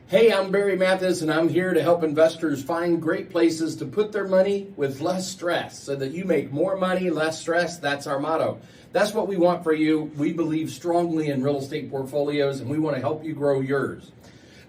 Hey, I'm Barry Mathis, and I'm here to help investors find great places to put their money with less stress so that you make more money, less stress. That's our motto. That's what we want for you. We believe strongly in real estate portfolios, and we want to help you grow yours.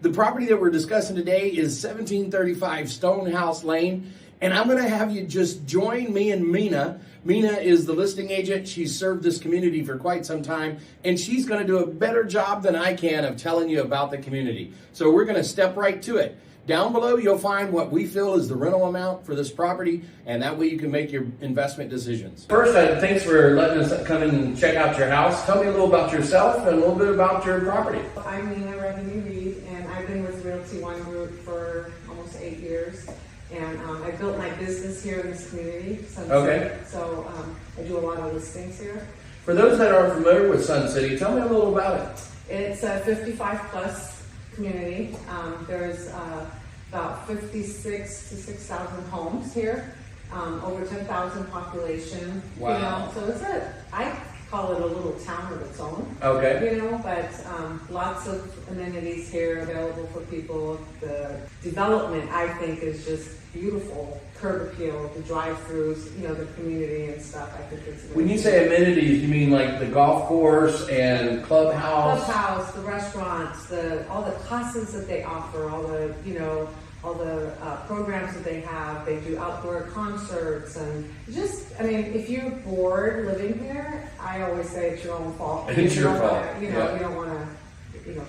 The property that we're discussing today is 1735 Stonehouse Lane, and I'm going to have you just join me and Mina. Mina is the listing agent. She's served this community for quite some time, and she's going to do a better job than I can of telling you about the community. So we're going to step right to it. Down below, you'll find what we feel is the rental amount for this property, and that way you can make your investment decisions. First, thanks for letting us come in and check out your house. Tell me a little about yourself and a little bit about your property. I'm Mina Revenue, and I've been with Realty One Group for almost 8 years. And I built my business here in this community, Sun City. Okay. So I do a lot of listings here. For those that aren't familiar with Sun City, tell me a little about it. It's a 55 plus community. There's about 56 to 6,000 homes here, over 10,000 population. Wow. You know, so I call it a little town of its own. Okay. You know, but lots of amenities here available for people. The development, I think, is just beautiful. Curb appeal, the drive-throughs, you know, the community and stuff. I think it's. When you say amenities, you mean like the golf course and clubhouse? Clubhouse, the restaurants, all the classes that they offer, all the programs that they have. They do outdoor concerts and if you're bored living here, I always say it's your own fault. It's your fault. You don't want to,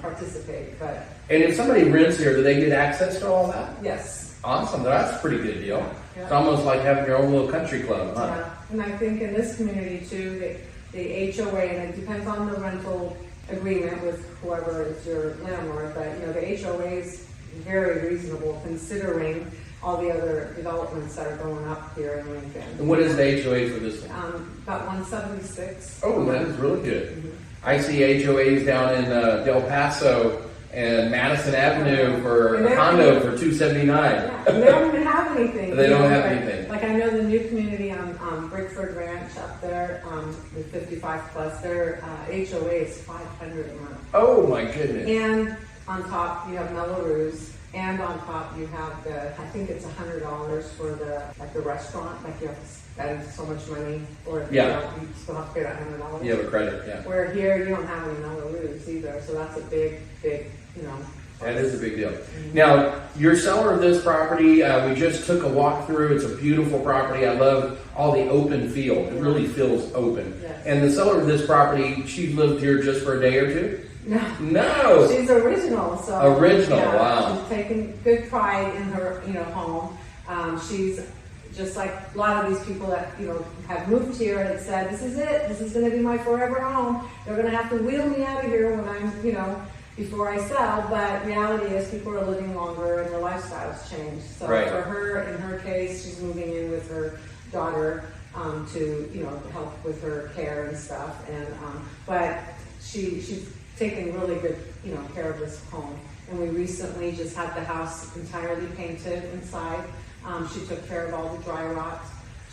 participate. But and if somebody rents here, do they get access to all that? yes. Awesome. That's a pretty good deal. Yeah. It's almost like having your own little country club, huh? Yeah. And I think in this community too, the HOA, and it depends on the rental agreement with whoever is your landlord, but the HOA is very reasonable considering all the other developments that are going up here in Lincoln. And what is the HOA for this one? About 176. Oh, that is really good. Mm-hmm. I see HOAs down in Del Paso and Madison Avenue for a condo for $279. Yeah, and they don't even have anything. They don't have anything. Like I know the new community on Brickford Ranch up there with 55 plus, their HOA is $500 a month. Oh my goodness. And on top you have Melrose, and on top you have I think it's $100 for the restaurant, like you have to spend so much money, or you still have to pay that $100. You have a credit, yeah. Where here you don't have any Melrose either, so that's a big, that is a big deal. Now, you're seller of this property. We just took a walk through. It's a beautiful property. I love all the open feel. It really feels open. Yes. And the seller of this property, she lived here just for a day or two? No. No. She's original. So original, wow. She's taking good pride in her, home. She's just like a lot of these people that, have moved here and said, this is it. This is going to be my forever home. They're going to have to wheel me out of here when I'm, before I sell. But reality is people are living longer and their lifestyles change. So right. For her, in her case, she's moving in with her daughter to, help with her care and stuff. And but she's taking really good, care of this home. And we recently just had the house entirely painted inside. She took care of all the dry rot.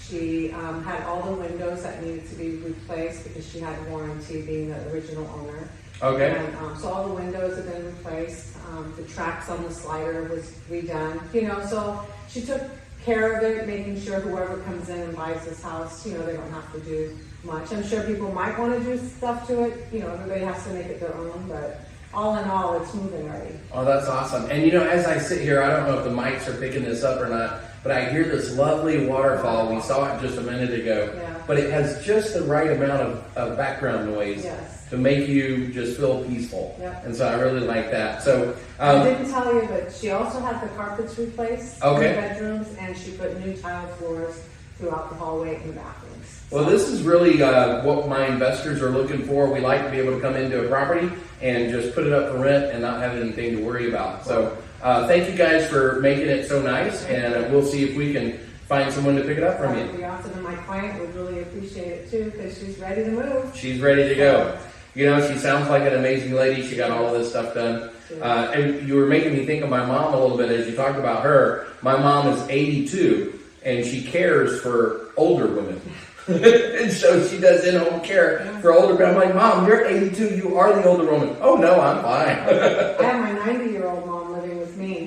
She had all the windows that needed to be replaced because she had warranty being the original owner. Okay. And so all the windows have been replaced. The tracks on the slider was redone. So she took care of it, making sure whoever comes in and buys this house, they don't have to do much. I'm sure people might want to do stuff to it. Everybody has to make it their own, but all in all, it's moving already. Oh, that's awesome. And as I sit here, I don't know if the mics are picking this up or not, but I hear this lovely waterfall. We saw it just a minute ago. Yeah. But it has just the right amount of background noise to make you just feel peaceful. Yep. And so I really like that. So I didn't tell you, but she also had the carpets replaced in the bedrooms, and she put new tile floors throughout the hallway and the bathrooms. Well, this is really what my investors are looking for. We like to be able to come into a property and just put it up for rent and not have anything to worry about. So thank you guys for making it so nice, and we'll see if we can find someone to pick it up from you. That would be awesome, and my client would really appreciate it too, because she's ready to move. She's ready to go. She sounds like an amazing lady. She got all of this stuff done. And you were making me think of my mom a little bit as you talked about her. My mom is 82, and she cares for older women. And so she does in-home care for older people. I'm like, Mom, you're 82. You are the older woman. Oh, no, I'm fine. I have my 90-year-old mom living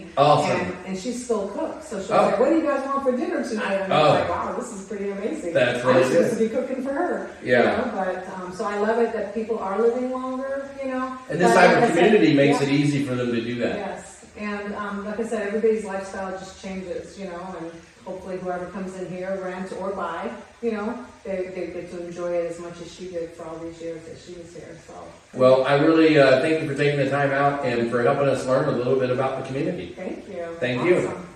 me. Awesome. And she still cooks. So she'll Oh. say, what do you guys want for dinner tonight? And I was like, wow, this is pretty amazing. That's really I'm supposed good. to be cooking for her. Yeah. You know? But so I love it that people are living longer, you know. And this But type like of I community said, makes yeah. it easy for them to do that. Yes, and like I said, everybody's lifestyle just changes, you know, and hopefully whoever comes in here, rent or buy, you know, they get to enjoy it as much as she did for all these years that she was here, so. Well, I really thank you for taking the time out and for helping us learn a little bit about the community. Thank you. Thank you. Awesome.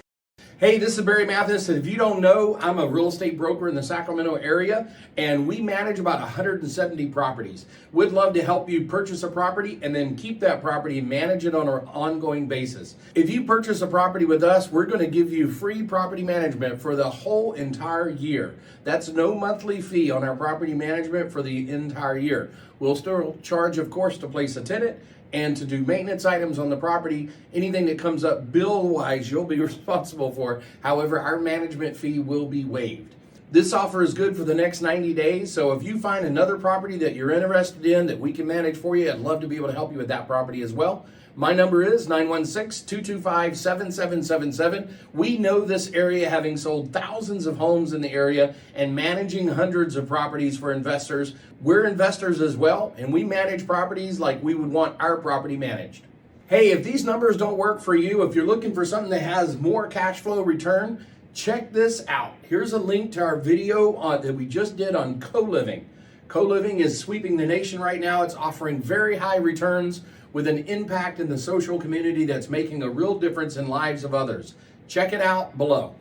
Hey, this is Barry Mathis, and if you don't know, I'm a real estate broker in the Sacramento area, and we manage about 170 properties. We'd love to help you purchase a property and then keep that property and manage it on an ongoing basis. If you purchase a property with us, we're going to give you free property management for the whole entire year. That's no monthly fee on our property management for the entire year. We'll still charge, of course, to place a tenant and to do maintenance items on the property. Anything that comes up bill-wise, you'll be responsible for. However, our management fee will be waived. This offer is good for the next 90 days, so if you find another property that you're interested in that we can manage for you, I'd love to be able to help you with that property as well. My number is 916-225-7777. We know this area, having sold thousands of homes in the area and managing hundreds of properties for investors. We're investors as well, and we manage properties like we would want our property managed. Hey, if these numbers don't work for you, if you're looking for something that has more cash flow return, check this out. Here's a link to our video that we just did on co-living. Co-living is sweeping the nation right now. It's offering very high returns with an impact in the social community that's making a real difference in lives of others. Check it out below.